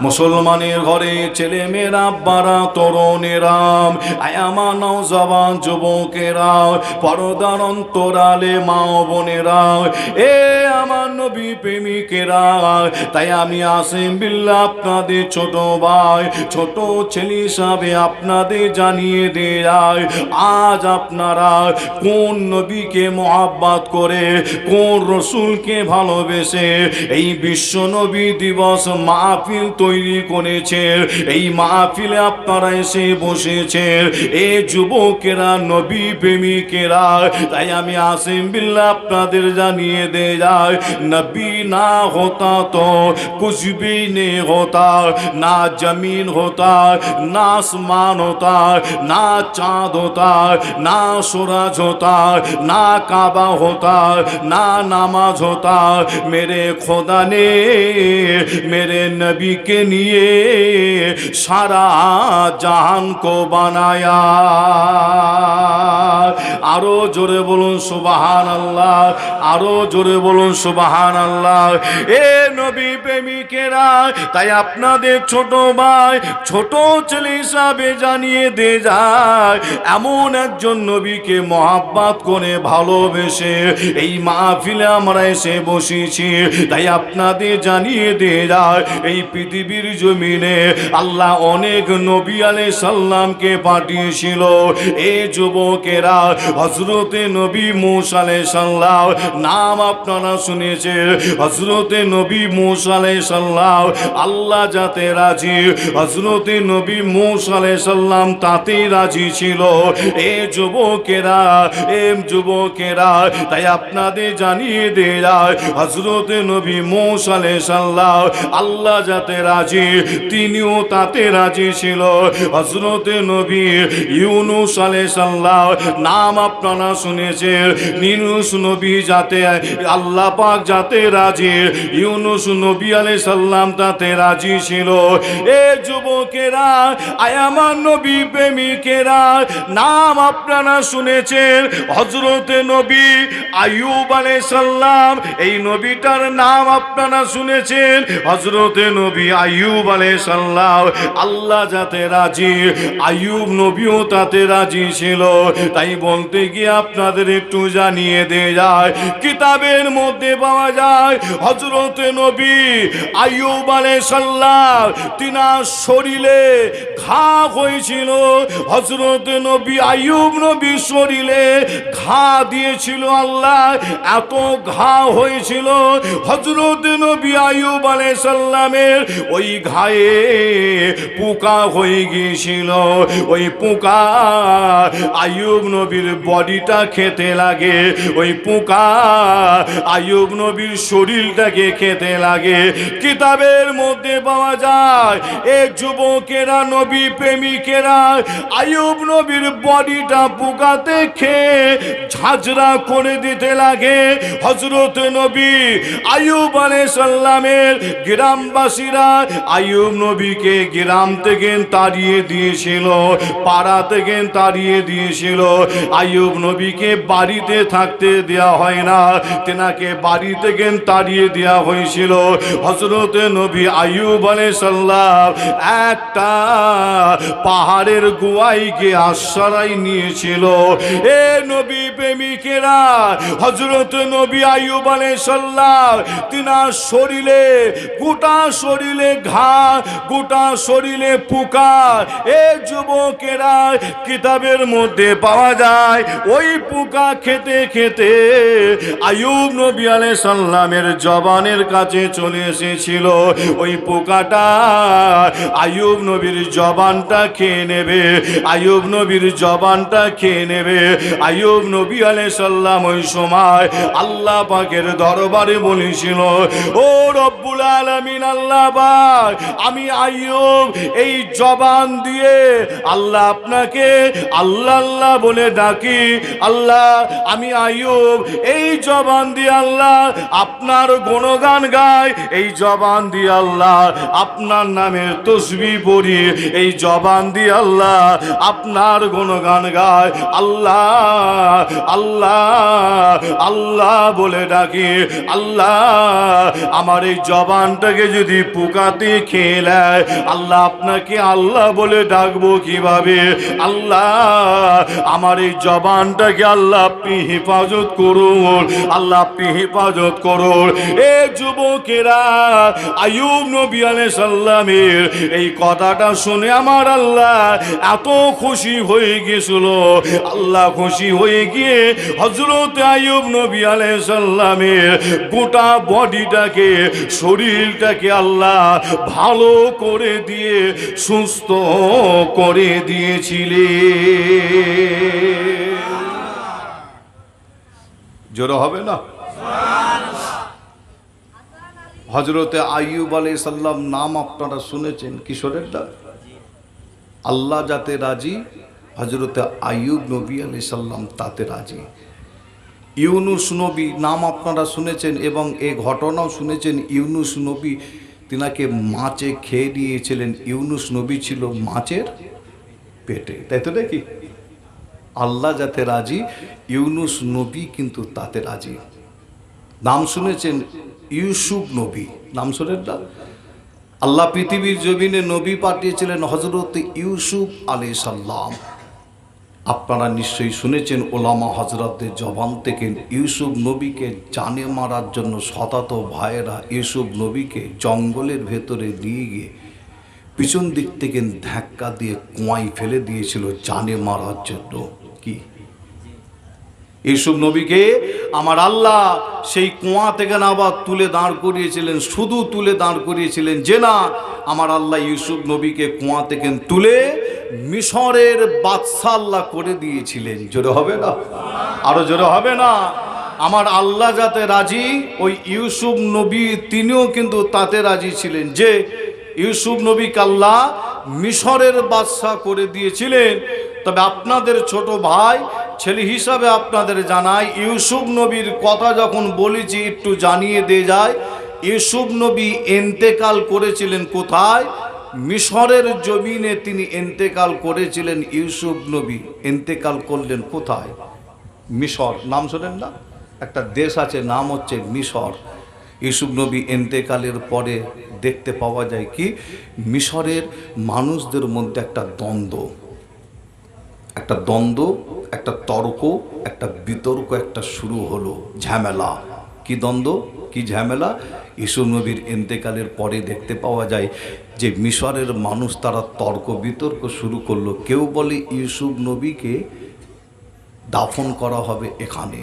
মুসলমানের ঘরে ছেলে মেয়েরা, আব্বারা, তরুণেরা, আমার নওজওয়ান যুবকেরা, পর্দার অন্তরালে মা ও বোনেরা, এ আমার নবী প্রেমিকেরা, তাই আমি আসিম বিল্লাহ আপনাদের ছোট ভাই, ছোট ছেলে হিসাবে আপনাদের জানিয়ে দেয়, আজ আপনারা কোন নবীকে মহব্বত করে, কোন রসুলকে ভালোবেসে এই বিশ্ব নবী দিবস মাহফিল তৈরি করেছে। এই মাহফিলে আপনারা এসে বসেছেন, এই যুবকেরা, নবী প্রেমিকেরা, তাই আমি আসিম বিল্লাহ আপনাদের জানিয়ে দে যায়, নবী না होता तो कुछ भी नहीं होता, ना जमीन होता, ना आसमान होता, ना चांद होता, ना सूरज होता, ना काबा होता, ना नमाज होता। मेरे खुदा ने मेरे नबी के लिए सारा जहान को बनाया। আরো জোরে বলুন সুবহানাল্লাহ, আরো জোরে বলুন সুবহানাল্লাহ। এ নবী প্রেমিকেরা, তাই আপনাদের ছোট ভাই, ছোট ছেলে হিসাবে জানিয়ে দে যায়, এমন একজন নবীকে মহব্বত করে ভালোবেসে এই মাহফিলে আমরা এসে বসেছি, তাই আপনাদের জানিয়ে দে যায়, এই পৃথিবীর জমিনে আল্লাহ অনেক নবী আলাইহিস সালামকে পাঠিয়েছিল। এ যুবকেরা, হযরতে নবী মূসা আলাইহিস সালাম নাম আপনারা শুনেছেন। হযরতে নবী মূসা আলাইহিস সালাম আল্লাহ যাতে রাজি, হযরতে নবী মূসা আলাইহিস সালাম তাতে রাজি ছিল। এ যুবকেরা, তাই আপনাদের জানিয়ে দেয়, হযরতে নবী মূসা আলাইহিস সালাম আল্লাহ যাতে রাজি, তিনিও তাতে রাজি ছিল। হযরতে নবী ইউনূস আলাইহিস সালাম নাম আপনারা শুনেছেন। ইউনূস নবী যাতে আল্লাহ পাক যাতে রাজি, ইউনূস নবী আলাইহিস সালাম তাতে রাজি ছিল। এ যুবকেরা, আমার নবী প্রেমিকেরা, নাম আপনারা শুনেছেন হযরতে নবী আইয়ুব আলাইহিস সালাম, এই নবীটার নাম আপনারা শুনেছেন। হযরতে নবী আইয়ুব আলাইহিস সালাম আল্লাহ যাতে রাজি, আইয়ুব নবীও তাতে রাজি ছিল। তাই বলতে গিয়ে আপনাদের একটু জানিয়ে দিয়ে যায়, কিতাবের মধ্যে পাওয়া যায় হযরতে নবী আইয়ুব আলাইহিস সালাম তিনার শরীরে ঘা হয়েছিল। হযরতে নবী আইয়ুব নবীর শরীরে ঘা দিয়েছিল আল্লাহ, এত ঘা হয়েছিল হযরতে নবী আইয়ুব আলাইহিস সালামের ওই ঘায়ে পোকা হয়ে গিয়েছিল। ওই পোকা আইয়ুব নবীর বডিটা খেতে লাগে, ওই পোকা আইয়ুব নবীর শরীরটাকে খেতে লাগে। কিতাবের মধ্যে পাওয়া যায়, এ যুবকেরা, নবী প্রেমিকেরা, আইয়ুব নবীর বডিটা পোকাতে খেয়ে ঝাঁঝরা করে দিতে লাগে। হযরত নবী আইয়ুব আলাইহিস সালামের গ্রামবাসীরা আইয়ুব নবীকে গ্রাম থেকে তাড়িয়ে দিয়েছিল, পাড়া থেকে তাড়িয়ে দিয়েছিল। আইয়ুব নবীকে বাড়িতে থাকতে দেয়া হয় না, তেনাকে বাড়ি থেকে তাড়িয়ে দেওয়া হয়েছিল। হযরত নবী আইয়ুব আলাইহিস সালাম একটা পাহাড়ের গুহায় গিয়ে আশ্রয় নিয়েছিল। এ নবী প্রেমিকেরা, হযরত নবী আইয়ুব আলাইহিস সালাম তিনার শরীরে, গোটা শরীরে ঘা, গোটা শরীরে পোকা। এ যুবকেরা, কিতাবের মধ্যে পাওয়া যায় ওই পোকা খেতে খেতে আইয়ুব নবী আলাইহিস সালামের জবানের কাছে চলে এসেছিল। ওই পোকাটা আইয়ুব নবীর জবানটা খেয়ে নেবে, আইয়ুব নবীর জবানটা খেয়ে নেবে। আইয়ুব নবী আলাইহিস সালাম ওই সময় আল্লাহ পাকের দরবারে বলেছিল, ও রব্বুল আলামিন, আল্লাহ পাক, আমি আইয়ুব এই জবান দিয়ে আল্লাহ আপনাকে আল্লাহ আল্লাহ বলে ডাকি। আল্লাহ, আমি আইয়ুব এই জবান দিয়ে আল্লাহ আপনার গুণগান গাই, এই জবান দিয়ে আল্লাহ আপনার নামের তসবিহ পড়ি, এই জবান দিয়ে আল্লাহ আপনার গুণগান গায়। আল্লাহ আল্লাহ আল্লাহ বলে ডাকি। আল্লাহ, আমার এই জবানটাকে যদি পোকা দাঁতে খেলায়, আল্লাহ আপনাকে আল্লাহ বলে ডাকবো কিভাবে? আল্লাহ আমার এই জবানটাকে আল্লাহ আপনি হেফাজত করুন, আল্লাহ আপনি হেফাজত করুন। এ যুবকেরা, আইয়ুব নবী আলাইহিস সালামের এই কথাটা শুনে আমার আল্লাহ এত খুশি হয়ে গেছিল। আল্লাহ খুশি হয়ে গিয়ে হযরত আইয়ুব নবী আলাইহিস সালামের গোটা বডিটাকে, শরীরটাকে আল্লাহ ভালো করে দিয়ে সুস্থ করে দিয়েছিলেন। জোরে হবে না? হযরতে আইয়ুব আলাইহিস সালাম নাম আপনারা শুনেছেন, কিশোরের ডাক। আল্লাহ যাতে রাজি, হযরতে আইয়ুব নবী আলাইহিস সালাম তাতে রাজি। ইউনুস নবী নাম আপনারা শুনেছেন এবং এই ঘটনাও শুনেছেন। ইউনুস নবী তিনাকে মাছে খেয়ে নিয়েছিলেন। ইউনুস নবী ছিল মাছের পেটে, তাই তো নাকি? আল্লাহ যাতে রাজি, ইউনুস নবী কিন্তু তাতে রাজি। নাম শুনেছেন ইউসুফ নবী, নাম শোনেন না? আল্লাহ পৃথিবীর জমিনে নবী পাঠিয়েছিলেন হযরত ইউসুফ আলাইহিস সালাম। আপনারা নিশ্চয়ই শুনেছেন ওলামা হযরতদের জবান থেকে, ইউসুফ নবীকে জানে মারার জন্য শতাত ভাইয়েরা ইউসুফ নবীকে জঙ্গলের ভেতরে নিয়ে গিয়ে পিছন দিক থেকে ধাক্কা দিয়ে কুয়ায় ফেলে দিয়েছিল জানে মারার জন্য। কি ইউসুফ নবীকে আমার আল্লাহ সেই কুয়া থেকে না আবার তুলে দাঁড় করিয়েছিলেন, শুধু তুলে দাঁড় করিয়েছিলেন যে না, আমার আল্লাহ ইউসুফ নবীকে কুয়া থেকে তুলে মিশরের বাদশা আল্লাহ করে দিয়েছিলেন। জোরে হবে না? আরো জোরে হবে না? আমার আল্লাহ যাতে রাজি, ওই ইউসুফ নবী তিনিও কিন্তু তাতে রাজি ছিলেন যে ইউসুফ নবীকে আল্লাহ মিশরের বাদশা করে দিয়েছিলেন। তবে আপনাদের ছোট ভাই ছেলে হিসাবে আপনাদের জানাই, ইউসুফ নবীর কথা যখন বলেছি একটু জানিয়ে দিয়ে যায়। ইউসুফ নবী ইন্তেকাল করেছিলেন কোথায়? মিশরের জমিনে তিনি ইন্তেকাল করেছিলেন। ইউসুফ নবী ইন্তেকাল করলেন কোথায়? মিশর। নাম শোনেন না? একটা দেশ আছে, নাম হচ্ছে মিশর। ইউসুফ নবী ইন্তেকালের পরে দেখতে পাওয়া যায় কি, মিশরের মানুষদের মধ্যে একটা দ্বন্দ্ব, একটা তর্ক, একটা বিতর্ক একটা শুরু হলো, ঝামেলা। কি দ্বন্দ্ব, কি ঝামেলা? ইউসুফ নবীর ইন্তেকালের পরে দেখতে পাওয়া যায় যে মিশরের মানুষ তারা তর্ক বিতর্ক শুরু করলো। কেউ বলে ইউসুফ নবীকে দাফন করা হবে এখানে,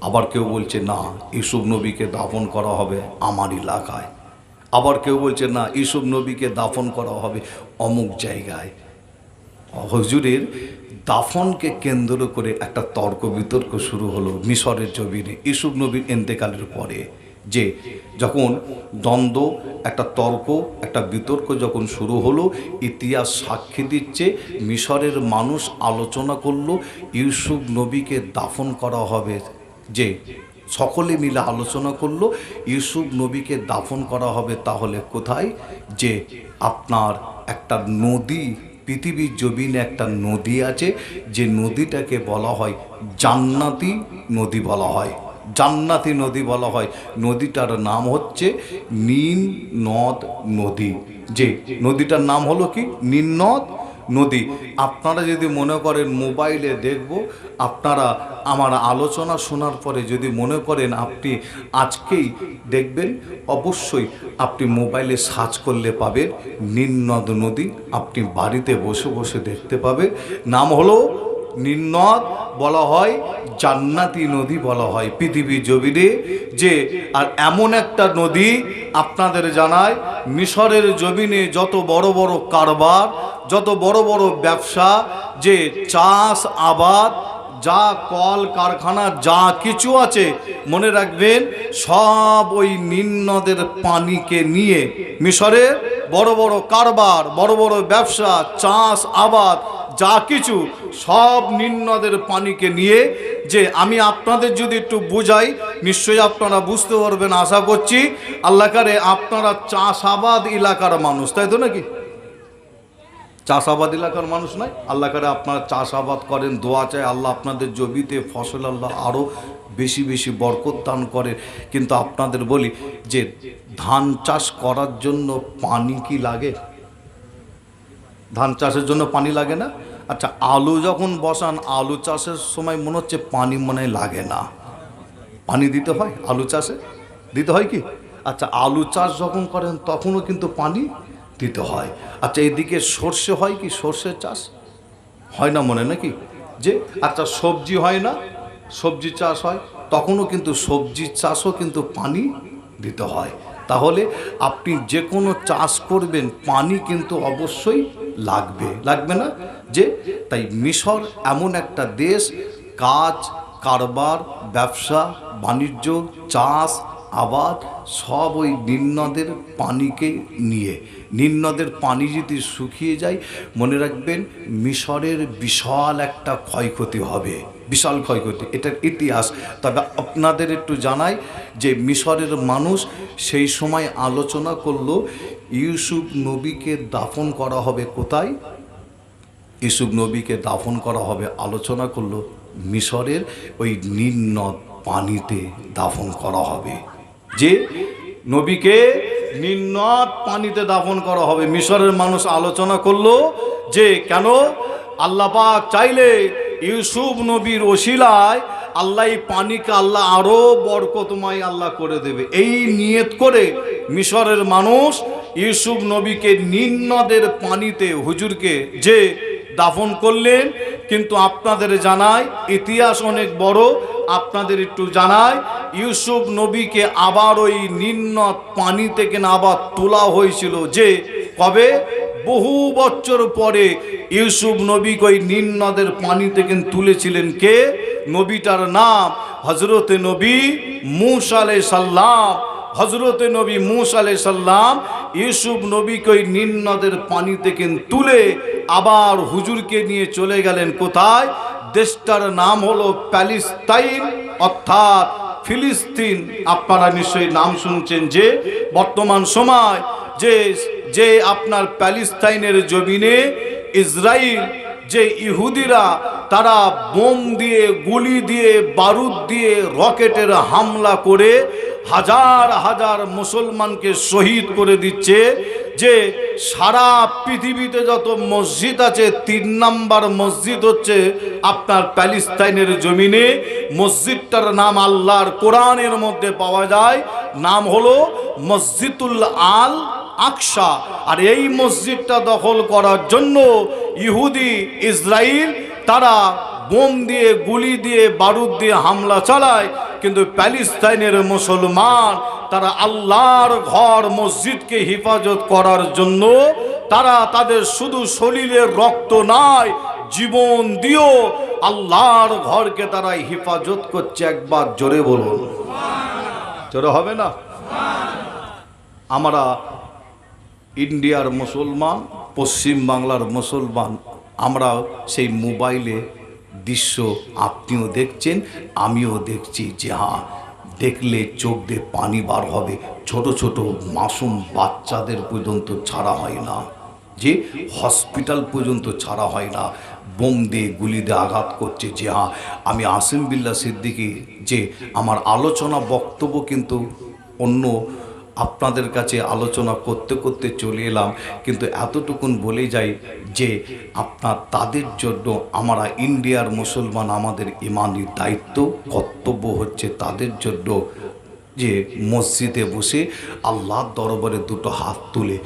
আবার কেউ বলছে না ইউসুফ নবীকে দাফন করা হবে আমার এলাকায়, আবার কেউ বলছে না ইউসুফ নবীকে দাফন করা হবে অমুক জায়গায়। হুজুরের দাফনকে কেন্দ্র করে একটা তর্ক বিতর্ক শুরু হলো মিশরের জমিনে ইউসুফ নবীর ইন্তেকালের পরে। যে যখন দ্বন্দ্ব, একটা তর্ক, একটা বিতর্ক যখন শুরু হলো, ইতিহাস সাক্ষী দিচ্ছে মিশরের মানুষ আলোচনা করলো ইউসুফ নবীকে দাফন করা হবে। যে সকলে মিলে আলোচনা করলো ইউসুফ নবীকে দাফন করা হবে তাহলে কোথায়? যে আপনার একটা নদী, পৃথিবীর জমিনে একটা নদী আছে, যে নদীটাকে বলা হয় জান্নাতি নদী বলা হয়, জান্নাতি নদী বলা হয়। নদীটার নাম হচ্ছে নীল নদ নদী। যে নদীটার নাম হলো কি? নীল নদ নদী। আপনারা যদি মনে করেন মোবাইলে দেখব, আপনারা আমার আলোচনা শোনার পরে যদি মনে করেন আপনি আজকেই দেখবেন, অবশ্যই আপনি মোবাইলে সার্চ করলে পাবেন নীল নদ নদী, আপনি বাড়িতে বসে বসে দেখতে পাবেন। নাম হলো নীল নদ, বলা হয় জান্নাতি নদী বলা হয় পৃথিবীর জমিনে। যে আর এমন একটা নদী আপনাদের জানায়, মিশরের জমিনে যত বড় বড় কারবার, যত বড় বড় ব্যবসা, যে চাষ আবাদ, যা কল কারখানা যা কিছু আছে, মনে রাখবেন সব ওই নীল নদের পানিকে নিয়ে, মিশরের বড় বড় কারবার, বড় বড় ব্যবসা, চাষ আবাদ যা কিছু সব নীল নদের পানিকে নিয়ে। যে আমি আপনাদের যদি একটু বুঝাই নিশ্চয়ই আপনারা বুঝতে পারবেন আশা করছি। আল্লাহ করে আপনারা চাষাবাদ এলাকার মানুষ, তাই তো নাকি? চাষাবাদ এলাকার মানুষ নয়, আল্লাহ করে আপনারা চাষাবাদ করেন, দোয়া চায় আল্লাহ আপনাদের জমিতে ফসল আল্লাহ আরও বেশি বেশি বরকত দান করে। কিন্তু আপনাদের বলি যে ধান চাষ করার জন্য পানি কি লাগে? ধান চাষের জন্য পানি লাগে না? আচ্ছা, আলু যখন বসান, আলু চাষের সময় মনে হচ্ছে পানি মনে লাগে না, পানি দিতে হয় আলু চাষে, দিতে হয় কি? আচ্ছা, আলু চাষ যখন করেন তখনও কিন্তু পানি দিতে হয়। আচ্ছা, এদিকে সর্ষে হয় কি? সর্ষের চাষ হয় না মনে নাকি? যে আচ্ছা, সবজি হয় না? সবজি চাষ হয়, তখনও কিন্তু সবজি চাষও কিন্তু পানি দিতে হয়। তাহলে আপনি যে কোনো চাষ করবেন পানি কিন্তু অবশ্যই লাগবে, লাগবে না? যে তাই মিশর এমন একটা দেশ, কাজ কারবার, ব্যবসা বাণিজ্য, চাষ আবাদ সব ওই নীলনদের পানিকে নিয়ে। নীলনদের পানি যদি শুকিয়ে যায়, মনে রাখবেন মিশরের বিশাল একটা ক্ষয়ক্ষতি হবে, বিশাল ক্ষয়ক্ষতি, এটার ইতিহাস। তবে আপনাদের একটু জানাই যে মিশরের মানুষ সেই সময় আলোচনা করলো ইউসুফ নবীকে দাফন করা হবে কোথায়? ইউসুফ নবীকে দাফন করা হবে, আলোচনা করলো মিশরের ওই নীলনদ পানিতে দাফন করা হবে। যে নবীকে নীলনদ পানিতে দাফন করা হবে, মিশরের মানুষ আলোচনা করলো যে কেন? আল্লাহ পাক চাইলে ইউসুফ নবীর ওসিলায় আল্লাহ এই পানিকে আল্লাহ আরো বরকতময় আল্লাহ করে দেবে। এই নিয়ত করে মিশরের মানুষ ইউসুফ নবীকে নীলনদের পানিতে হুজুরকে যে দাফন করলেন। কিন্তু আপনাদের জানাই ইতিহাস অনেক বড়, আপনাদের একটু জানাই ইউসুফ নবীকে আবার ওই নীলনদ পানি থেকে না আবার তোলা হয়েছিল। যে কবে? বহু বছর পরে ইউসুফ নবীকে ওই নীলনদের পানি থেকে তুলেছিলেন কে? নবীটার নাম হযরতে নবী মূসা আলাইহিস সালাম। হযরতে নবী মূসা আলাইহিস সালাম ইউসুফ নবীকে ওই নীলনদের পানি থেকে তুলে আবার হুজুরকে নিয়ে চলে গেলেন কোথায়? দেশটার নাম হলো প্যালেস্তাইন, অর্থাৎ ফিলিস্তিন। আপনারা নিশ্চয়ই নাম শুনছেন যে বর্তমান সময় যে আপনার প্যালেস্তাইনের জমিনে ইসরায়েল, যে ইহুদিরা তারা বোম দিয়ে, গুলি দিয়ে, বারুদ দিয়ে, রকেটের হামলা করে হাজার হাজার মুসলমানকে শহীদ করে দিচ্ছে। যে সারা পৃথিবীতে যত মসজিদ আছে 3 নাম্বার মসজিদ হচ্ছে আপনার প্যালেস্তাইনের জমিনে। মসজিদটার নাম আল্লাহর কোরআনের মধ্যে পাওয়া যায়, নাম হলো মসজিদুল আল আকসা। আর এই মসজিদটা দখল করার জন্য ইহুদি ইসরায়েল তারা বোম দিয়ে, গুলি দিয়ে, বারুদ দিয়ে হামলা চালায়। কিন্তু প্যালেস্তাইনের মুসলমান তারা আল্লাহর ঘর মসজিদকে হেফাজত করার জন্য তারা তাদের শুধু শরীরের রক্ত নয়, জীবন দিয়েও আল্লাহর ঘরকে তারা হেফাজত করছে। একবার জোরে বলুন, জোরে হবে না? আমরা ইন্ডিয়ার মুসলমান, পশ্চিম বাংলার মুসলমান, আমরা সেই মোবাইলে দৃশ্য আপনিও দেখছেন, আমিও দেখছি। যে হ্যাঁ, দেখলে চোখ দিয়ে পানি বার হবে। ছোট ছোট মাসুম বাচ্চাদের পর্যন্ত ছাড়া হয় না, যে হসপিটাল পর্যন্ত ছাড়া হয় না, বোম দিয়ে, গুলি দিয়ে আঘাত করছে। যে হ্যাঁ, আমি আসিম বিল্লাহ সিদ্দিকী, যে আমার আলোচনা বক্তব্য কিন্তু অন্য আপনাদের কাছে আলোচনা করতে করতে চলে এলাম, কিন্তু এতটুকুন বলে যাই যে আপনার তাদের জন্য আমরা ইন্ডিয়ার মুসলমান, আমাদের ইমানি দায়িত্ব কর্তব্য হচ্ছে তাদের জন্য যে মসজিদে বসে আল্লাহর দরবারে দুটো হাত তুলে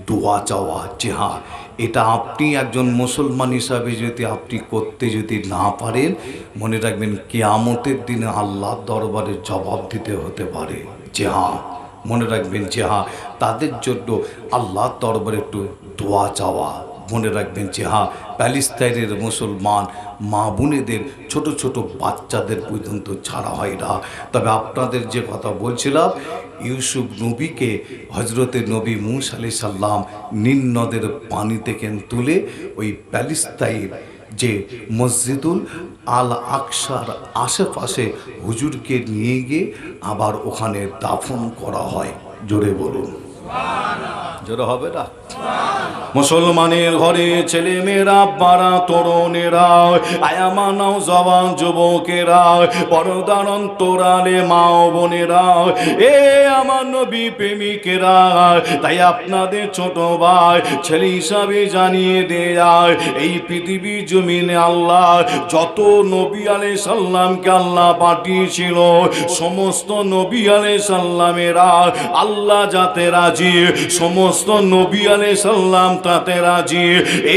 দোয়া চাওয়া। যে হ্যাঁ, এটা আপনি একজন মুসলমান হিসাবে যদি আপনি করতে যদি না পারেন, মনে রাখবেন কিয়ামতের দিনে আল্লাহর দরবারে জবাব দিতে হতে পারে। যে হ্যাঁ, মনে রাখবেন যে হ্যাঁ, তাদের জন্য আল্লাহর দরবারে একটু দোয়া চাওয়া। মনে রাখবেন যে হ্যাঁ, প্যালেস্তাইনের মুসলমান মা বোনেদের, ছোট ছোট বাচ্চাদের পর্যন্ত ছাড়া হয় না। তবে আপনাদের যে কথা বলছিলাম, ইউসুফ নবীকে হজরতে নবী মূসা আলাইহিস সালাম নীলনদের পানি থেকে তুলে ওই প্যালেস্তাইন যে মসজিদুল আল আকসার আশেপাশে হুজুরকে নিয়ে গিয়ে আবার ওখানে দাফন করা হয়। জোরে বলুন, জোরে হবে না? মুসলমানের ঘরে ছেলে মেয়েরা, বারা তরুণেরা, আয়ামানাও জওয়ান যুবকেরা, পর্দার অন্তরালে মা ও বোনেরা, এ আমার নবী প্রেমিকেরা, তাই আপনাদের ছোট ভাই ছেলে হিসাবে জানিয়ে দেয়, এই পৃথিবী জমিনে আল্লাহ যত নবী আলাইহিস সালামকে আল্লাহ পাঠিয়েছিল, সমস্ত নবী আলাইহিস সালামেরা আল্লাহ যাতে রাজি, সমস্ত নবী আলাইহিস সালাম তাতে রাজি।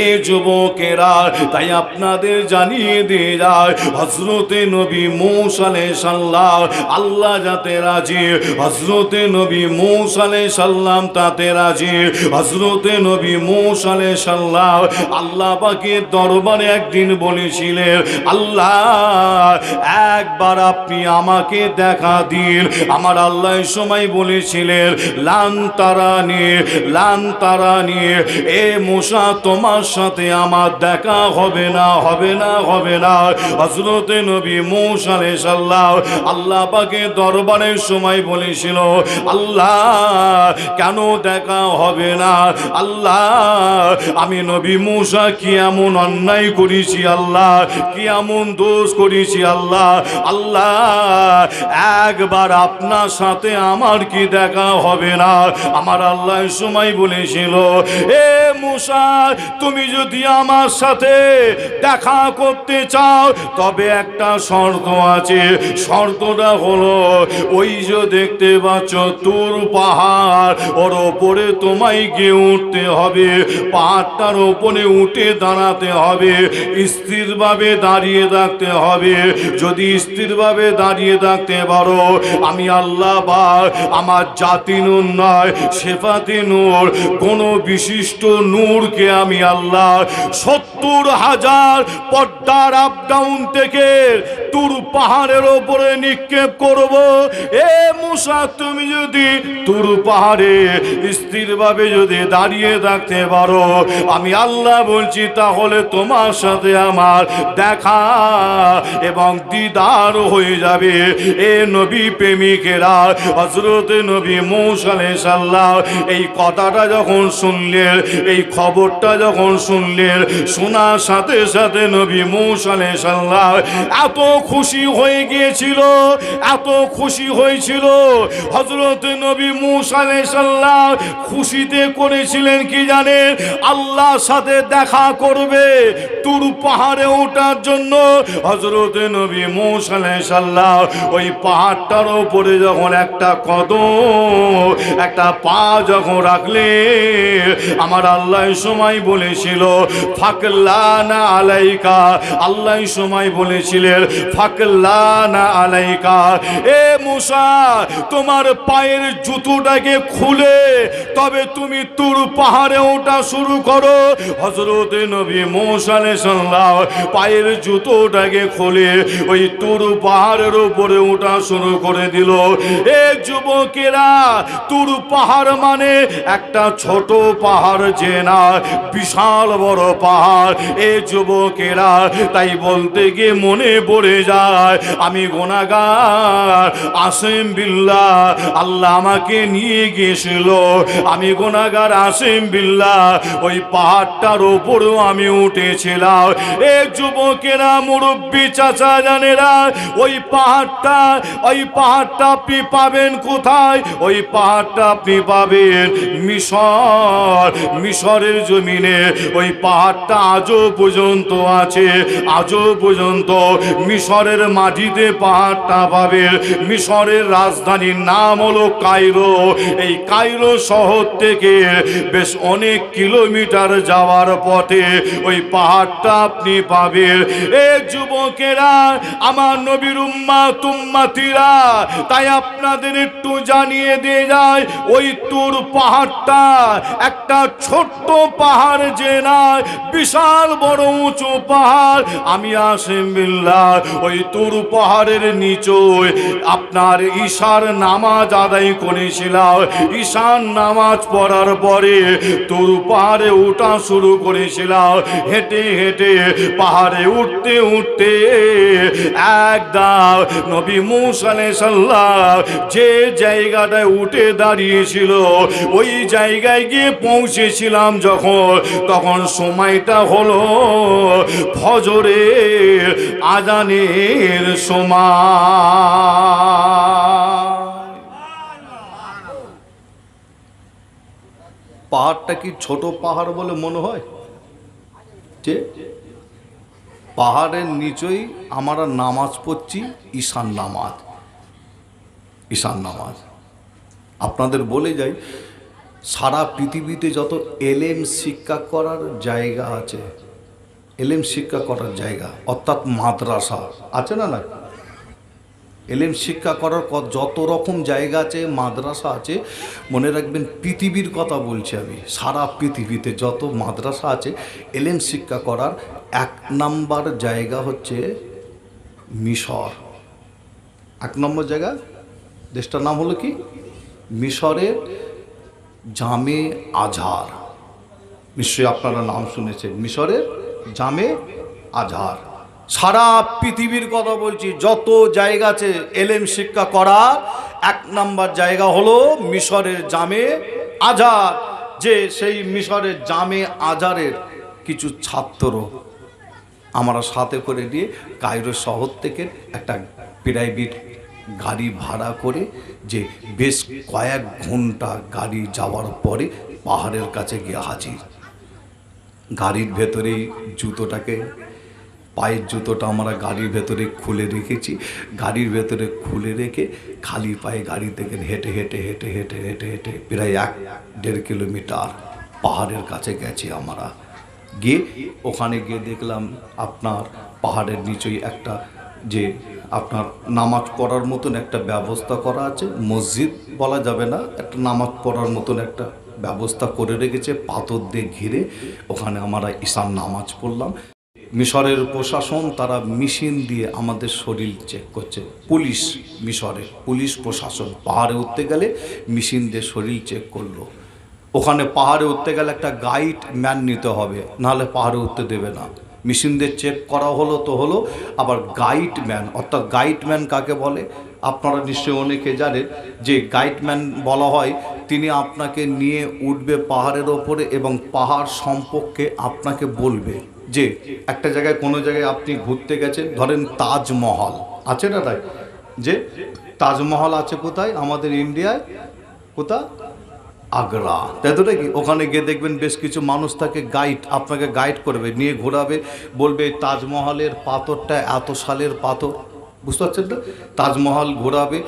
এ যুবকেরা, তাই আপনাদের জানিয়ে দিয়ে যায়, হযরতে নবী মূসা আলাইহিস সালাম আল্লাহ যাতে রাজি, হযরতে নবী মূসা আলাইহিস সালাম তাতে রাজি, হযরতে নবী মূসা আলাইহিস সালাম আল্লাহ পাকের দরবারে একদিন বলেছিলেন, আল্লাহ একবার আপনি আমাকে দেখা দিন। আমার আল্লাহ সময় বলেছিলেন, লান তারানি, এ মূসা তোমার সাথে আমার দেখা হবে না, হবে না, হবে না। হযরতে নবী মূসা আলাইহিস সালাম আল্লাহ পাকের দরবারের সময় বলেছিল, আল্লাহ কেন দেখা হবে না? আল্লাহ আমি নবী মূসা কি এমন অন্যায় করেছি? আল্লাহ কি এমন দোষ করেছি? আল্লাহ আল্লাহ একবার আপনার সাথে আমার কি দেখা হবে না? আমার আল্লাহ সময় বলেছিল, এ মূসা তুমি যদি আমার সাথে দেখা করতে চাও তবে একটা শর্ত আছে। শর্তটা হলো, ওই যে দেখতে পাচ্ছ তুর পাহাড়, ওর ওপরে তোমায় গিয়ে উঠতে হবে, পাহাড়টার ওপরে উঠে দাঁড়াতে হবে, স্থিরভাবে দাঁড়িয়ে থাকতে হবে। যদি স্থিরভাবে দাঁড়িয়ে থাকতে পারো, আমি আল্লাহ বা আমার জাতি নূর নয়, সেফাতে নূর, কোন বিশিষ্ট নূরকে আমি আল্লাহ 70,000 পর্দার আপ ডাউন থেকে তুর পাহাড়ের ওপরে নিক্ষেপ করব। এ মূসা তুমি যদি তুর পাহাড়ে স্থিরভাবে যদি দাঁড়িয়ে থাকতে পারো, আমি আল্লাহ বলছি তাহলে তোমার সাথে আমার দেখা এবং দিদার হয়ে যাবে। এ নবী প্রেমিকেরা, হযরতে নবী মূসা আলাইহিস সালাম এই কথাটা যখন শুনলেন, এই খবরটা যখন শুনলেন, শোনার সাথে সাথে নবী মূসা আলাইহিস সালাম এত খুশি হয়ে গিয়েছিল, এত খুশি হয়েছিল। হযরতে নবী মূসা আলাইহিস সালাম খুশিতে করেছিলেন কি জানেন? আল্লাহর সাথে দেখা করবে, তুর পাহাড়ে ওঠার জন্য। হযরতে নবী মূসা আলাইহিস সালাম ওই পাহাড়টার উপরে যখন একটা কদম, একটা পা যখন রাখলে, আমার আল্লাহ সময় বলেছিল ফাকলানা আলাইকা, আল্লাহ সময় বলেছিলেন ফাকলানা আলাইকা, এ মূসা তোমার পায়ের জুতোটাকে খুলে তবে তুমি তুর পাহাড়ে ওঠা শুরু করো। হযরতে নবী মূসা আলাইহিস সালাম পায়ের জুতোটাকে খুলে ওই তুর পাহাড়ের উপরে ওঠা শুরু করে দিল। এ যুবকেরা, তুর পাহাড় মানে একটা ছোট পাহাড় যে না, বিশাল বড় পাহাড়। এ যুবকেরা, তাই বলতে গিয়ে মনে পড়ে যায়, আমি গুনাহগার, আসিম বিল্লাহ, আল্লাহ আমাকে নিয়ে গিয়েছিল, আমি গুনাহগার, আসিম বিল্লাহ, ওই পাহাড়টার উপরেও আমি উঠেছিলাম। এ যুবকেরা, মুরব্বী চাচা জানেরা, ওই পাহাড়টা আপনি পাবেন কোথায়? ওই পাহাড়টা আপনি পাবেন মিশরের জমিনে। ওই পাহাড়টা আজও পর্যন্ত আছে, আজও পর্যন্ত মিশরের মাটিতে পাহাড়টা পাবেন। মিশরের রাজধানীর নাম হলো কায়রো। এই কায়রো শহর থেকে বেশ অনেক কিলোমিটার যাওয়ার পথে ওই পাহাড়টা আপনি পাবেন। এ যুবকেরা, আমার নবীর উম্মাতিরা, তাই আপনাদের একটু জানিয়ে দিয়ে যায়, ওই তুর পাহাড়টা একটা ছোট্ট পাহাড় যে না, বিশাল বড় উঁচু পাহাড়। আমি আসিম বিল্লাহ ওই তুর পাহাড়ের নিচে আপনার ঈশার নামাজ আদায় করেছিলাম। ঈশার নামাজ পড়ার পরে তুর পাহাড়ে ওঠা শুরু করেছিলাম। হেঁটে হেঁটে পাহাড়ে উঠতে উঠতে একদম নবী মূসা আলাইহিস সালাম যে জায়গাটায় উঠে দাঁড়িয়েছিল, ওই জায়গায় গিয়ে পৌঁছেছিলাম দিলাম যখন, তখন সময়টা হলো ফজরের আজানের সময়। পাহাড়টা কি ছোট পাহাড় বলে মনে হয়? যে পাহাড়ের নিচেই আমরা নামাজ পড়ছি, ঈশান নামাজ। ঈশান নামাজ আপনাদের বলে যাই, সারা পৃথিবীতে যত এলেম শিক্ষা করার জায়গা আছে, এলেম শিক্ষা করার জায়গা অর্থাৎ মাদ্রাসা আছে না? না, এলেম শিক্ষা করার যত রকম জায়গা আছে, মাদ্রাসা আছে, মনে রাখবেন পৃথিবীর কথা বলছি আমি, সারা পৃথিবীতে যত মাদ্রাসা আছে এলেম শিক্ষা করার 1 নম্বর জায়গা হচ্ছে মিশর। 1 নম্বর জায়গা, দেশটার নাম হলো কি? মিশরের জামে আজহার। নিশ্চয়ই আপনারা নাম শুনেছেন, মিশরের জামে আজহার। সারা পৃথিবীর কথা বলছি, যত জায়গা আছে এলেম শিক্ষা করার 1 নম্বর জায়গা হলো মিশরের জামে আজহার। যে সেই মিশরের জামে আজহারের কিছু ছাত্র আমরা সাথে করে দিয়ে কায়রো শহর থেকে একটা প্রাইভেট গাড়ি ভাড়া করে, যে বেশ কয়েক ঘন্টা গাড়ি যাওয়ার পরে পাহাড়ের কাছে গিয়ে হাজির। গাড়ির ভেতরেই জুতোটাকে, পায়ের জুতোটা আমরা গাড়ির ভেতরে খুলে রেখেছি। গাড়ির ভেতরে খুলে রেখে খালি পায়ে গাড়ি থেকে হেঁটে হেঁটে হেঁটে হেঁটে হেঁটে হেঁটে প্রায় 1-1.5 কিলোমিটার পাহাড়ের কাছে গেছি আমরা। গিয়ে ওখানে গিয়ে দেখলাম আপনার পাহাড়ের নিচেই একটা, যে আপনার নামাজ পড়ার মতন একটা ব্যবস্থা করা আছে। মসজিদ বলা যাবে না, একটা নামাজ পড়ার মতন একটা ব্যবস্থা করে রেখেছে, পাথর দিয়ে ঘিরে। ওখানে আমরা ঈশান নামাজ পড়লাম। মিশরের প্রশাসন তারা মেশিন দিয়ে আমাদের শরীর চেক করছে। পুলিশ, মিশরের পুলিশ প্রশাসন পাহাড়ে উঠতে গেলে মেশিন দিয়ে শরীর চেক করলো। ওখানে পাহাড়ে উঠতে গেলে একটা গাইড ম্যান নিতে হবে, নাহলে পাহাড়ে উঠতে দেবে না। মেশিন দিয়ে চেক করা হলো তো হলো, আবার গাইড ম্যান, অর্থাৎ গাইড ম্যান কাকে বলে আপনারা নিশ্চয়ই অনেকে জানেন। যে গাইড ম্যান বলা হয়, তিনি আপনাকে নিয়ে উঠবে পাহাড়ের ওপরে এবং পাহাড় সম্পর্কে আপনাকে বলবে। যে একটা জায়গায়, কোনো জায়গায় আপনি ঘুরতে গেছেন, ধরেন তাজমহল আছে না? তাই যে তাজমহল আছে কোথায়? আমাদের ইন্ডিয়ায়। কোথা? আগ্রা, তাই তো নাকি? ওখানে গিয়ে দেখবেন বেশ কিছু মানুষ থাকে, গাইড আপনাকে গাইড করবে, নিয়ে ঘোরাবে, বলবে তাজমহলের পাথরটা এত সালের পাথর, বুঝতে পারছেন না? তাজমহল ঘোরাবে,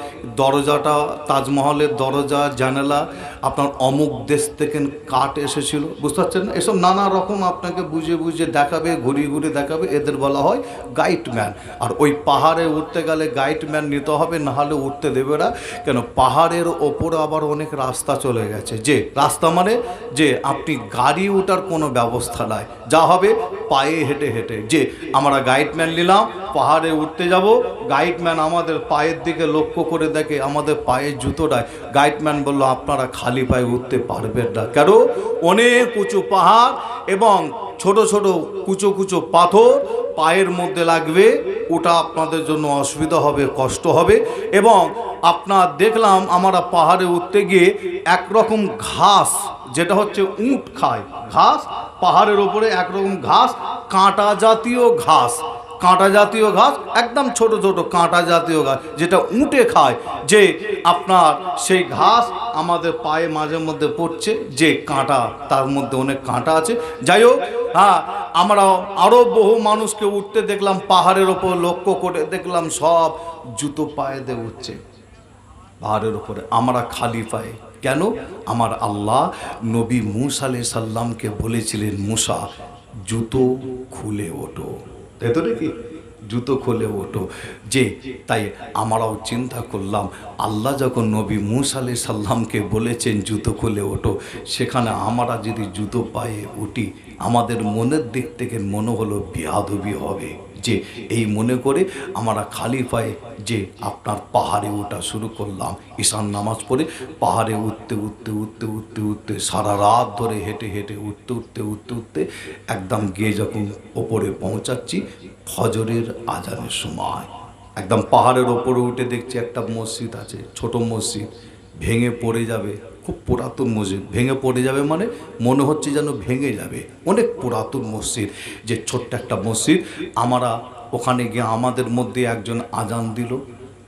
দরজাটা, তাজমহলের দরজা জানালা আপনার অমুক দেশ থেকে কাঠ এসেছিল, বুঝতে পারছেন না? এসব নানা রকম আপনাকে বুঝে বুঝে দেখাবে, ঘুরিয়ে ঘুরিয়ে দেখাবে। এদের বলা হয় গাইডম্যান। আর ওই পাহাড়ে উঠতে গেলে গাইডম্যান নিতে হবে, নাহলে উঠতে দেবে না। কেন? পাহাড়ের ওপরে আবার অনেক রাস্তা চলে গেছে। যে রাস্তা মানে যে আপনি গাড়ি ওঠার কোনো ব্যবস্থা নাই, যা হবে পায়ে হেঁটে হেঁটে। যে আমরা গাইডম্যান নিলাম, পাহাড়ে উঠতে যাব, গাইডম্যান আমাদের পায়ের দিকে লক্ষ্য করে দেখে আমাদের পায়ের জুতোটায়। গাইডম্যান বলল আপনারা খালি পায়ে উঠতে পারবেন না। কেন? অনেক উঁচু পাহাড় এবং ছোট ছোট কুচো কুচো পাথর পায়ের মধ্যে লাগবে, ওটা আপনাদের জন্য অসুবিধা হবে, কষ্ট হবে। এবং আপনার দেখলাম আমরা পাহাড়ে উঠতে গিয়ে একরকম ঘাস, যেটা হচ্ছে উট খায় ঘাস, পাহাড়ের ওপরে একরকম ঘাস, কাঁটা জাতীয় ঘাস, কাঁটা জাতীয় ঘাস, একদম ছোট ছোট কাঁটা জাতীয় ঘাস, যেটা উটে খায়। যে আপনার সেই ঘাস আমাদের পায়ে মাঝে মধ্যে পড়ছে, যে কাঁটা, তার মধ্যে অনেক কাঁটা আছে। যাই হোক, হ্যাঁ, আমরা আরও বহু মানুষকে উঠতে দেখলাম পাহাড়ের ওপর, লক্ষ্য করে দেখলাম সব জুতো পায়ে দিয়ে উঠছে পাহাড়ের ওপরে, আমরা খালি পায়ে। কেন? আমার আল্লাহ নবী মূসা আলাইহিস সালামকে বলেছিলেন, মূসা জুতো খুলে ওঠো, তাই তো নাকি? জুতো খুলে ওঠো। যে তাই আমরাও চিন্তা করলাম, আল্লাহ যখন নবী মূসা আলাইহিস সালামকে বলেছেন জুতো খুলে ওঠো, সেখানে আমরা যদি জুতো পায়ে উঠি, আমাদের মনের দিক থেকে মনে হলো বেয়াদবি হবে। যে এই মনে করে আমরা খালি পায়ে যে আপনার পাহাড়ে ওঠা শুরু করলাম। ঈশান নামাজ পড়ে পাহাড়ে উঠতে উঠতে উঠতে উঠতে উঠতে সারা রাত ধরে হেঁটে হেঁটে উঠতে উঠতে উঠতে উঠতে একদম গিয়ে যখন ওপরে পৌঁছাচ্ছি ফজরের আজানের সময়, একদম পাহাড়ের ওপরে উঠে দেখছি একটা মসজিদ আছে, ছোট মসজিদ, ভেঙে পড়ে যাবে খুব পুরাতন মসজিদ, ভেঙে পড়ে যাবে মানে মনে হচ্ছে যেন ভেঙে যাবে, অনেক পুরাতন মসজিদ, যে ছোট্ট একটা মসজিদ। আমরা ওখানে গিয়ে আমাদের মধ্যে একজন আজান দিল,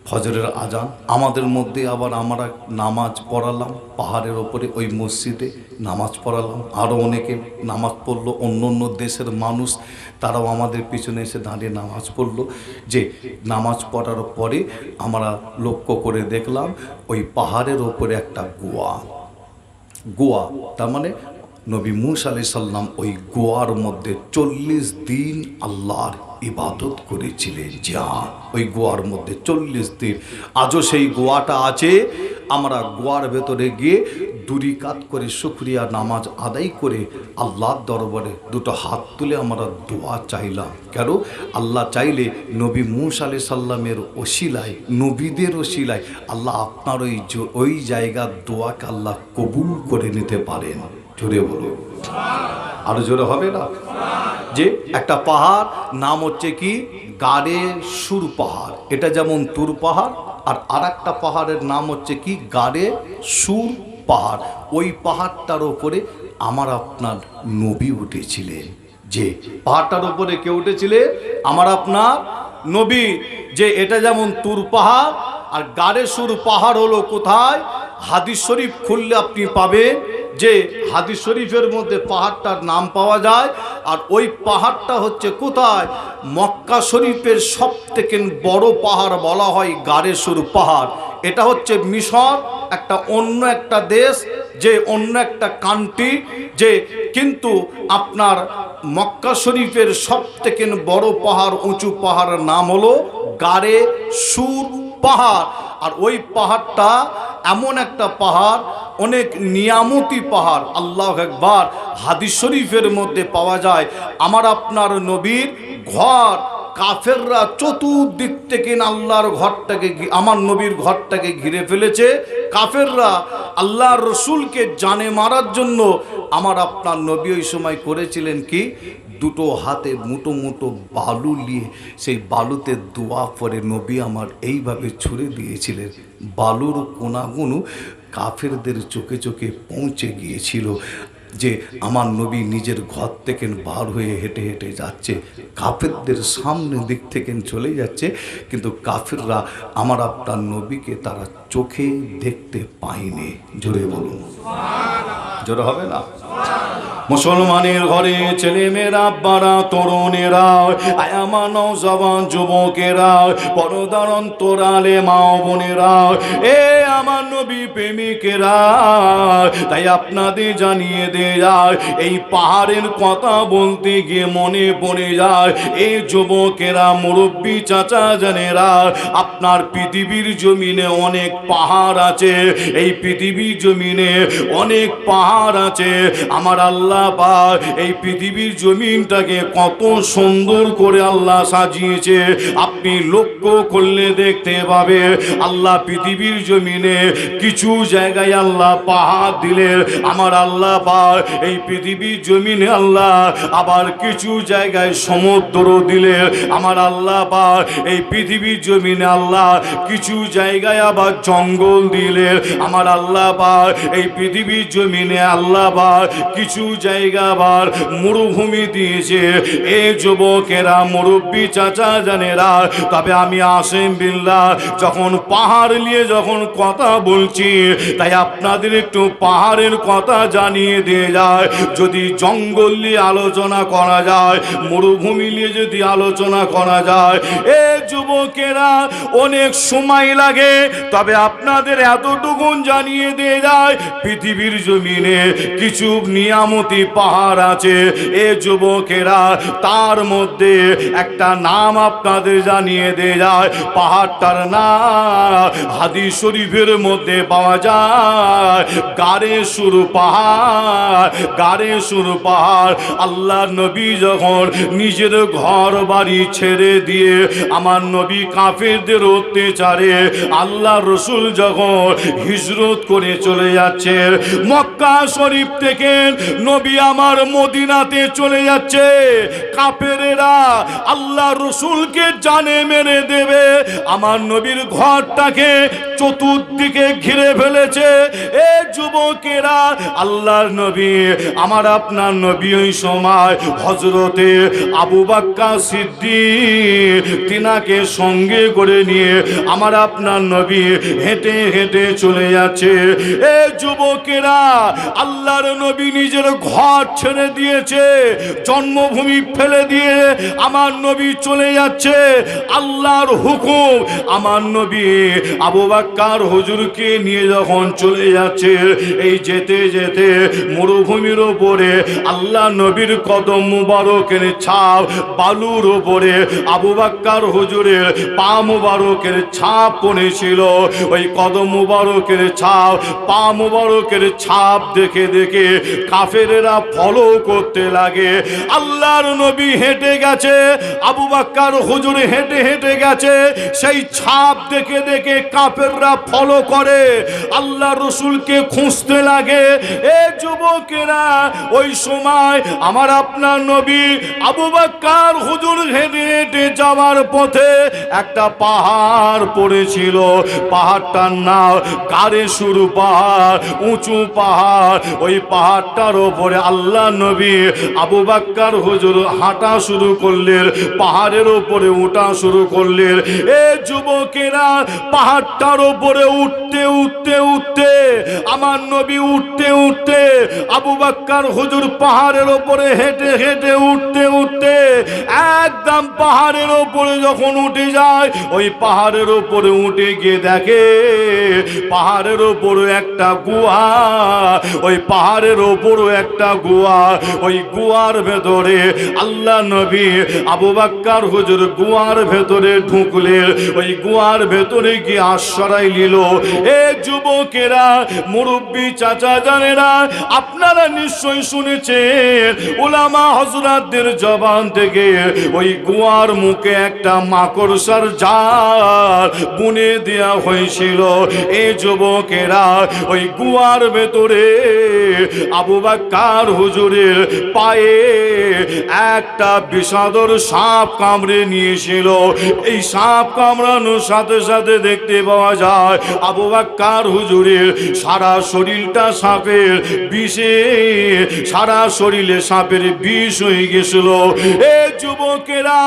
ফজরের আজান, আমাদের মধ্যে আবার আমরা নামাজ পড়ালাম পাহাড়ের ওপরে ওই মসজিদে নামাজ পড়ালাম। আরও অনেকে নামাজ পড়লো, অন্য অন্য দেশের মানুষ তারাও আমাদের পিছনে এসে দাঁড়িয়ে নামাজ পড়লো। যে নামাজ পড়ার পরে আমরা লক্ষ্য করে দেখলাম ওই পাহাড়ের ওপরে একটা গোয়া, তার মানে নবী মূসা আলাইহিস সালাম ওই গোয়ার মধ্যে 40 দিন আল্লাহর ইবাদত করেছিলেন। যা ওই গোয়ার মধ্যে 40 দিন, আজও সেই গোয়াটা আছে। আমরা গোয়ার ভেতরে গিয়ে 2 রাকাত করে শুকরিয়া নামাজ আদায় করে আল্লাহর দরবারে 2 হাত তুলে আমরা দোয়া চাইলাম। কেন? আল্লাহ চাইলে নবী মূসা আলাইহিস সালামের ওসিলায়, নবীদের ওসিলায় আল্লাহ আপনার ওই জায়গার দোয়াকে আল্লাহ কবুল করে নিতে পারেন। জোরে বলুন, আরো জোরে হবে না? যে একটা পাহাড় নাম হচ্ছে কি গাড়ে সুর পাহাড়, এটা যেমন তুর পাহাড়, আর একটা পাহাড়ের নাম হচ্ছে কি গাড়ে সুর পাহাড়। ওই পাহাড়টার ওপরে আমার আপনার নবী উঠেছিলেন। যে পাহাড়টার ওপরে কে উঠেছিলেন? আমার আপনার নবী। যে এটা যেমন তুর পাহাড় আর গাড়ে সুর পাহাড় হলো কোথায়? হাদিস শরীফ খুললে আপনি পাবেন যে হাদিস শরীফের মধ্যে পাহাড়টার নাম পাওয়া যায়। আর ওই পাহাড়টা হচ্ছে কোথায়? মক্কা শরীফের সবথেকে বড় পাহাড় বলা হয় গাড়ে সুর পাহাড়। এটা হচ্ছে মিশর, একটা অন্য একটা দেশ, যে অন্য একটা কান্ট্রি। যে কিন্তু আপনার মক্কা শরীফের সবথেকে বড় পাহাড়, উঁচু পাহাড়ের নাম হলো গাড়ে সুর পাহাড়। আর ওই পাহাড়টা এমন একটা পাহাড়, অনেক নিয়ামতি পাহাড়। আল্লাহু আকবার। হাদিস শরীফের মধ্যে পাওয়া যায় আমার আপনার নবীর ঘর, কাফেররা চতুর্দিক থেকে আল্লাহর ঘরটাকে, আমার নবীর ঘরটাকে ঘিরে ফেলেছে। কাফেররা আল্লাহর রসুলকে জানে মারার জন্য আমার আপনার নবী ওই সময় করেছিলেন কি, 2 হাতে মুটো মুটো বালু নিয়ে সেই বালুতে দোয়া পরে নবী আমার এইভাবে ছুঁড়ে দিয়েছিলেন। বালুর কোনাগুলো কাফেরদের চোখে চোখে পৌঁছে গিয়েছিল। যে আমার নবী নিজের ঘর থেকে বার হয়ে হেঁটে হেঁটে যাচ্ছে, কাফেরদের সামনে দিক থেকে চলে যাচ্ছে, কিন্তু কাফেররা আমার আপনার নবীকে তারা চোখে দেখতে পায়নি। জোরে বলুন, জোরে হবে না? মুসলমানের ঘরে ছেলে মেয়েরা, আব্বারা, তরুণেরা, আমার নওজওয়ান যুবকেরা, পর্দার অন্তরালে মা বোনেরা, এ আমার নবী প্রেমিকেরা, তাই আপনাদের জানিয়ে দিয়ে যায়, এই পাহাড়ের কথা বলতে গিয়ে মনে পড়ে যায় এই যুবকেরা, মুরব্বী চাচা জানেরা, আপনার পৃথিবীর জমিনে অনেক পাহাড় আছে, এই পৃথিবীর জমিনে অনেক পাহাড় আছে। আমার আল্লাহ পাক এই পৃথিবীর জমিনটাকে কত সুন্দর করে আল্লাহ সাজিয়েছে, আপনি লক্ষ্য করলে দেখতে পাবে। আল্লাহ পৃথিবীর জমিনে কিছু জায়গায় আল্লাহ পাহাড় দিলেন, আমার আল্লাহ পাক এই পৃথিবীর জমিনে আল্লাহ আবার কিছু জায়গায় সমুদ্র দিলেন, আমার আল্লাহ পাক এই পৃথিবীর জমিনে আল্লাহ কিছু জায়গায় আবার জঙ্গল দিলেন, আমার আল্লাহ পাক এই পৃথিবীর জমিনে আল্লাহ পাক কিছু জায়গা আবার মরুভূমি দিয়েছে। এই যুবকেরা, মুরব্বী চাচা জানেরা, তবে আমি আসিম বিল্লাহ যখন পাহাড় নিয়ে যখন কথা বলছি, তাই আপনাদের একটু পাহাড়ের কথা জানিয়ে দিয়ে যায়। যদি জঙ্গল নিয়ে আলোচনা করা যায়, মরুভূমি নিয়ে যদি আলোচনা করা যায়, এ যুবকেরা অনেক সময় লাগে, তবে আপনাদের এতটুকু জানিয়ে দিয়ে যায়, পৃথিবীর জমিনে কিছু নিয়ামতি পাহাড় আছে এ যুবকেরা, তার মধ্যে একটা নাম আপনাদের জানিয়ে দিয়ে যায়। পাহাড়টার নাম হাদিস শরীফের মধ্যে পাওয়া যায় গাড়ে সুর পাহাড়। গাড়ে সুর পাহাড় আল্লাহ নবী যখন নিজের ঘর বাড়ি ছেড়ে দিয়ে আমার নবী কাফেরদের অত্যাচারে আল্লাহ রসুল যখন হিজরত করে চলে যাচ্ছে মক্কা শরীফ থেকে, নবী নবী আমার মদিনাতে চলে যাচ্ছে, কাফেরেরা আল্লাহ রসুলকে জানে মেরে দেবে। আমার নবীর ঘরটাকে চতুর্দিকে ঘিরে ফেলেছে। এ যুবকেরা, আল্লাহর নবী আমার আপনার নবী ওই সময় হযরতে আবু বকর সিদ্দিক তিনাকে সঙ্গে করে নিয়ে আমার আপনার নবী হেঁটে হেঁটে চলে যাচ্ছে। এ যুবকেরা, আল্লাহর নবী নিজের ঘর ছেড়ে দিয়েছে, জন্মভূমি ফেলে দিয়ে আমার নবী চলে যাচ্ছে। আল্লাহর হুকুম, আমার নবী আবু বকর হুজুরকে নিয়ে যখন চলে যাচ্ছে, এই যেতে যেতে মরুভূমির ওপরে আল্লাহ নবীর কদম মুবারকের ছাপ, বালুর ওপরে আবু বকর হুজুরের পা মুবারকের ছাপ পড়েছিল। ওই কদম মুবারকের ছাপ, পা মুবারকের ছাপ দেখে দেখে কাফেরেরা ফলো করতে লাগে। আল্লাহর নবী হেঁটে গেছে, আবু বকর হুজুর হেঁটে হেঁটে গেছে, সেই ছাপ দেখে দেখে কাফেররা ফলো করে, আল্লাহ রসুলকে খুঁজতে লাগে। এ যুবকেরা, ওই সময় আমার আপনার নবী আবু বকর হুজুর হেঁটে হেঁটে যাওয়ার পথে একটা পাহাড় পড়েছিল। পাহাড়টার নাম গারে শুরু পাহাড়, উঁচু পাহাড়। ওই পাহাড়টার ওপরে আল্লাহ নবী আবু বকর হুজুর হাঁটা শুরু করলেন, পাহাড়ের ওপরে ওঠা শুরু করলেন। এ যুবকেরা, পাহাড়টার ওপরে উঠতে উঠতে উঠতে আমার নবী উঠতে উঠতে আবু বকর হুজুর পাহাড়ের ওপরে হেঁটে হেঁটে উঠতে উঠতে একদম পাহাড়ের ওপরে যখন উঠে যায়, ওই পাহাড়ের ওপরে উঠে গিয়ে দেখে পাহাড়ের ওপরে একটা গুহা। ওই পাহাড়ের ওপরে একটা গুহা, ওই গুহার ভেতরে আল্লাহ নবী আবু বকর হুজুর গুহার ভেতরে ঢুকলেন। ওই গুহার ভেতরে গিয়ে আশ্রয় নিল। এ যুবকেরা, মুরব্বী চাচা জানেরা, আপনারা নিশ্চয়ই শুনেছেন উলামা হযরতদের জবান থেকে ওই গুহার মুখে একটা মাকড়সার জাল বুনে দেয়া হয়েছিল। এ যুবকেরা, ওই গুহার ভেতরে আবু বকর হুজুরের পায়ে একটা বিষাদর সাপ কামড়ে নিয়েছিল। এই সাপ কামড়ানোর সাথে সাথে দেখতে পাওয়া যায় আবু বকর হুজুরের সারা শরীরটা সাপের বিষে, সারা শরীরে সাপের বিষ হয়ে গেছিল। এ যুবকেরা,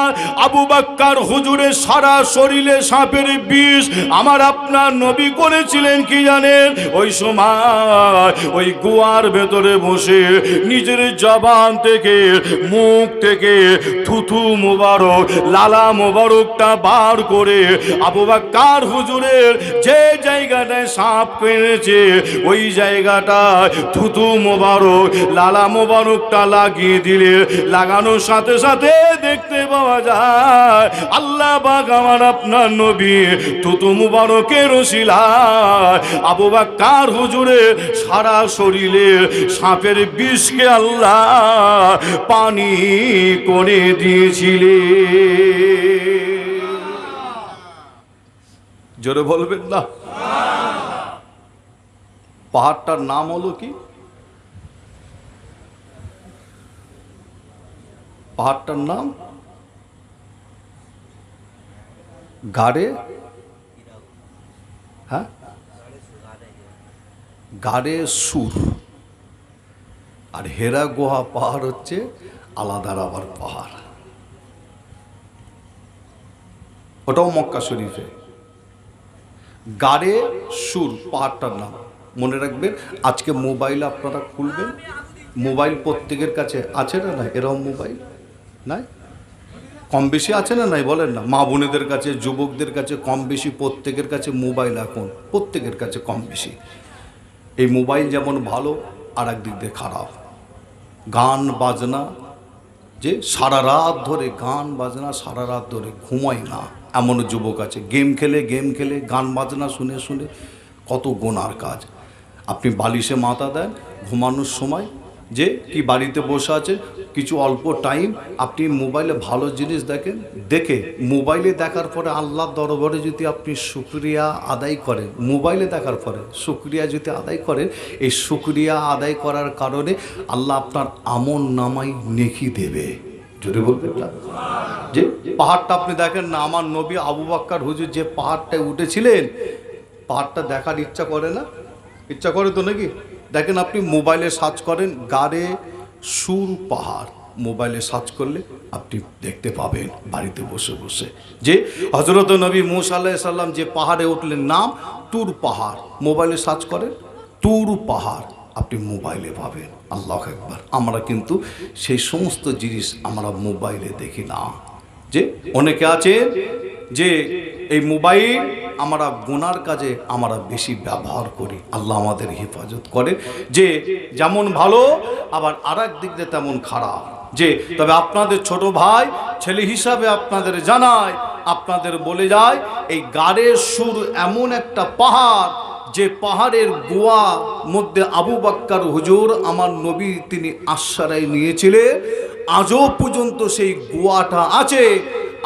আবু বকর হুজুরের সারা শরীরে সাপের বিষ আমার আপনার নবী করেছিলেন কি জানেন? ওই সময় ওই গুহার ভেতরে বসে নিজের জবান থেকে, মুখ থেকে থুথু মুবারক, লালা মুবারকটা বার করে আবু বকর হুজুরের যে জায়গাটায় সাপ কেড়েছে ওই জায়গাটা থুথু মুবারক, লালা মুবারকটা লাগিয়ে দিলে, লাগানোর সাথে সাথে দেখতে পাওয়া যায় আল্লাহ পাক আমার আপনার নবী থুথু মুবারকের ওসিলায় আবু বকর হুজুরের সারা শরীরে সাপের বিষকে আল্লাহ পানি করে দিয়েছিলেন। জোরে বলবেন না? পাহাড়টার নাম হলো কি? পাহাড়টার নাম গাড়ে, হ্যাঁ, গাড়ে সুর। আর হেরা গুহা পাহাড় হচ্ছে আলাদা আবার পাহাড়, ওটাও মক্কা শরীফে। গাড়ে সুর পাহাড়টার নাম মনে রাখবেন। আজকে মোবাইল আপনারা খুলবেন, মোবাইল প্রত্যেকের কাছে আছে না নাই? এরকম মোবাইল নাই? কম বেশি আছে না নাই? বলেন না। মা বোনেদের কাছে, যুবকদের কাছে কম বেশি প্রত্যেকের কাছে মোবাইল, এখন প্রত্যেকের কাছে কম বেশি। এই মোবাইল যেমন ভালো, আর একদিক দিয়ে খারাপ। গান বাজনা, যে সারা রাত ধরে গান বাজনা, সারা রাত ধরে ঘুমায় না এমন যুবক আছে। গেম খেলে গান বাজনা শুনে শুনে কত গোনার কাজ। আপনি বালিশে মাথা দেন, ঘুমানোর সময় যে কি বাড়িতে বসে আছেন, কিছু অল্প টাইম আপনি মোবাইলে ভালো জিনিস দেখেন, দেখে মোবাইলে দেখার পরে আল্লাহর দরবারে যদি আপনি শুকরিয়া আদায় করেন, মোবাইলে দেখার পরে শুকরিয়া যদি আদায় করেন, এই শুকরিয়া আদায় করার কারণে আল্লাহ আপনার আমল নামাই নেকি দেবে। জোরে বলবেন না? যে পাহাড়টা আপনি দেখেন না, আমার নবী আবু বকর হুজুর যে পাহাড়টায় উঠেছিলেন, পাহাড়টা দেখার ইচ্ছা করে না? ইচ্ছা করে তো নাকি? দেখেন আপনি মোবাইলে সার্চ করেন গাড়ে সুর পাহাড়, মোবাইলে সার্চ করলে আপনি দেখতে পাবেন বাড়িতে বসে বসে যে হযরত নবী মূসা আলাইহিস সালাম যে পাহাড়ে উঠলেন, নাম তুর পাহাড়। মোবাইলে সার্চ করেন তুর পাহাড়, আপনি মোবাইলে পাবেন। আল্লাহু আকবার। আমরা কিন্তু সেই সমস্ত জিনিস আমরা মোবাইলে দেখি না। যে অনেকে আছে যে এই মোবাইল আমরা গুনার কাজে আমরা বেশি ব্যবহার করি। আল্লাহ আমাদের হেফাজত করে, যে যেমন ভালো আবার আর এক দিক দিয়ে তেমন খারাপ। যে তবে আপনাদের ছোট ভাই ছেলে হিসাবে আপনাদের জানায়, আপনাদের বলে যায়, এই গাড়ের সুর এমন একটা পাহাড়, যে পাহাড়ের গোয়া মধ্যে আবু বকর হুজুর আমার নবী তিনি আশ্রয় নিয়েছিলেন। আজও পর্যন্ত সেই গোয়াটা আছে।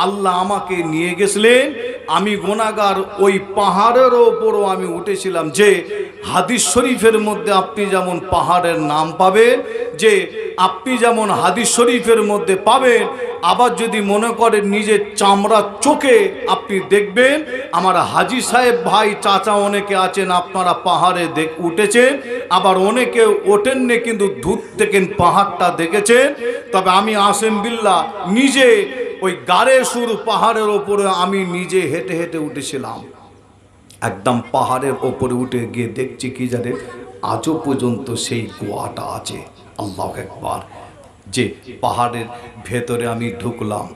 আল্লাহ আমাকে নিয়ে গেছিলেন, আমি গুনাহগার, ওই পাহাড়ের ওপরও আমি উঠেছিলাম। যে হাদিস শরীফের মধ্যে আপনি যেমন পাহাড়ের নাম পাবেন, যে আপনি যেমন হাদিস শরীফের মধ্যে পাবেন, আবার যদি মনে করেন নিজের চামড়া চোখে আপনি দেখবেন, আমার হাজি সাহেব ভাই চাচা অনেকে আছেন আপনারা পাহাড়ে উঠেছেন, আবার অনেকে ওঠেননি কিন্তু দূর থেকে পাহাড়টা দেখেছেন। তবে আমি আসেম বিল্লাহ নিজে ওই গাড়ে সুর পাহাড়ের ওপরে আমি নিজে হেঁটে হেঁটে উঠেছিলাম। একদম পাহাড়ের ওপরে উঠে গিয়ে দেখছি কি জানেন, আজও পর্যন্ত সেই গোয়াটা আছে। আল্লাহু আকবার। যে পাহাড়ের ভেতরে আমি ঢুকলাম,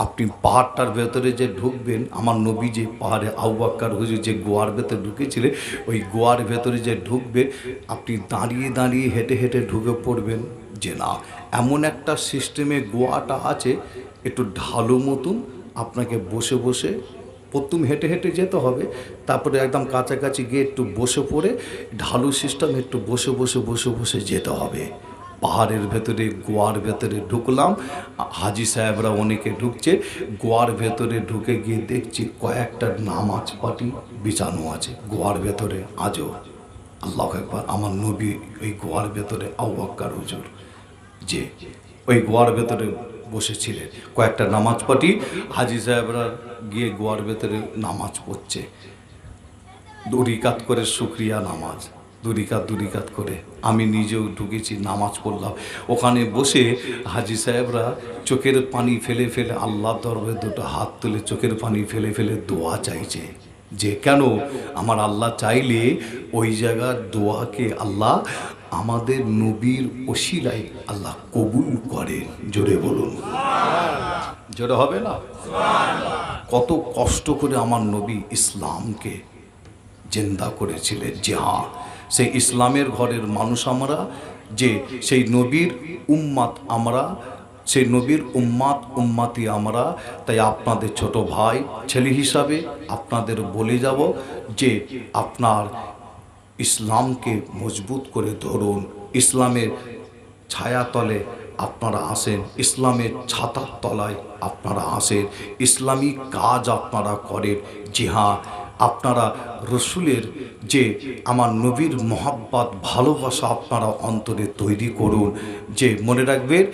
আপনি পাহাড়টার ভেতরে যে ঢুকবেন, আমার নবী যে পাহাড়ে আবু বকর হুজুর যে গোয়ার ভেতরে ঢুকেছিলেন, ওই গোয়ার ভেতরে যে ঢুকবে, আপনি দাঁড়িয়ে দাঁড়িয়ে হেঁটে হেঁটে ঢুকে পড়বেন। যে না, এমন একটা সিস্টেমে গোয়াটা আছে, একটু ঢালু মতন, আপনাকে বসে বসে প্রথম হেঁটে হেঁটে যেতে হবে, তারপরে একদম কাছাকাছি গিয়ে একটু বসে পড়ে ঢালু সিস্টেম একটু বসে বসে বসে বসে যেতে হবে। পাহাড়ের ভেতরে গোয়ার ভেতরে ঢুকলাম, হাজি সাহেবরা অনেকে ঢুকছে। গোয়ার ভেতরে ঢুকে গিয়ে দেখছি কয়েকটা নামাজ পাটি বিছানো আছে গোয়ার ভেতরে আজও। আল্লাহু আকবার। আমার নবী ওই গোয়ার ভেতরে আবু বকর হুজুর যে ওই গোয়ার ভেতরে বসেছিলেন, কয়েকটা নামাজ পাটি হাজি সাহেবরা গিয়ে গোয়ার ভেতরে নামাজ পড়ছে, দুরিকাত করে শুকরিয়া নামাজ, দুরিকাত করে। আমি নিজেও ঢুকেছি, নামাজ পড়লাম। ওখানে বসে হাজি সাহেবরা চোখের পানি ফেলে ফেলে আল্লাহর দরবারে দুটো হাত তুলে চোখের পানি ফেলে ফেলে দোয়া চাইছে। যে কেন, আমার আল্লাহ চাইলে ওই জায়গার দোয়াকে আল্লাহ আমাদের নবীর ওসিলায় আল্লাহ কবুল করেন। জোরে বলুন, জোরে হবে না? কত কষ্ট করে আমার নবী ইসলামকে জিন্দা করেছিলেন। যে হ্যাঁ, সেই ইসলামের ঘরের মানুষ আমরা, যে সেই নবীর উম্মাত আমরা, সেই নবীর উম্মাতি আমরা। তাই আপনাদের ছোট ভাই ছেলে হিসাবে আপনাদের বলে যাব যে আপনার ইসলামকে মজবুত করে ধরুন, ইসলামের ছায়াতলে আপনারা আসেন, ইসলামের ছাতার তলায় আপনারা আসেন, ইসলামিক কাজ আপনারা করেন। জি হ্যাঁ, আপনারা রসুলের যে আমার নবীর মহাব্বত ভালোবাসা আপনারা অন্তরে তৈরি করুন। যে মনে রাখবেন,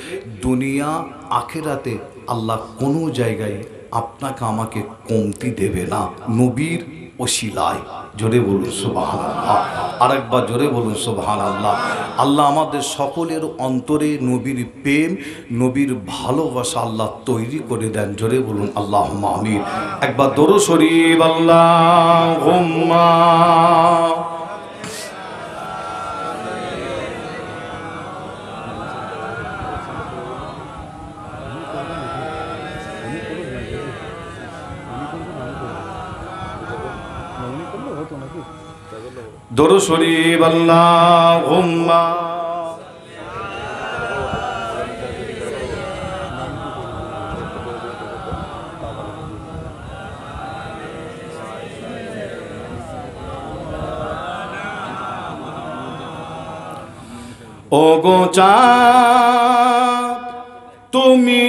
দুনিয়া আখেরাতে আল্লাহ কোনো জায়গায় আপনাকে আমাকে কমতি দেবে না, নবীর ওসিলায়। জোরে বলুন সুবহানাল্লাহ। আরেকবার জোরে বলুন সুবহানাল্লাহ। আল্লাহ আমাদের সকলের অন্তরে নবীর প্রেম, নবীর ভালোবাসা আল্লাহ তৈরি করে দেন। জোরে বলুন আল্লাহুম্মা আমিন। একবার দরুদ শরীফ আল্লাহুম্মা। দরুদ শরীফ আল্লাহুম্মা। ও গো চাঁদ তুমি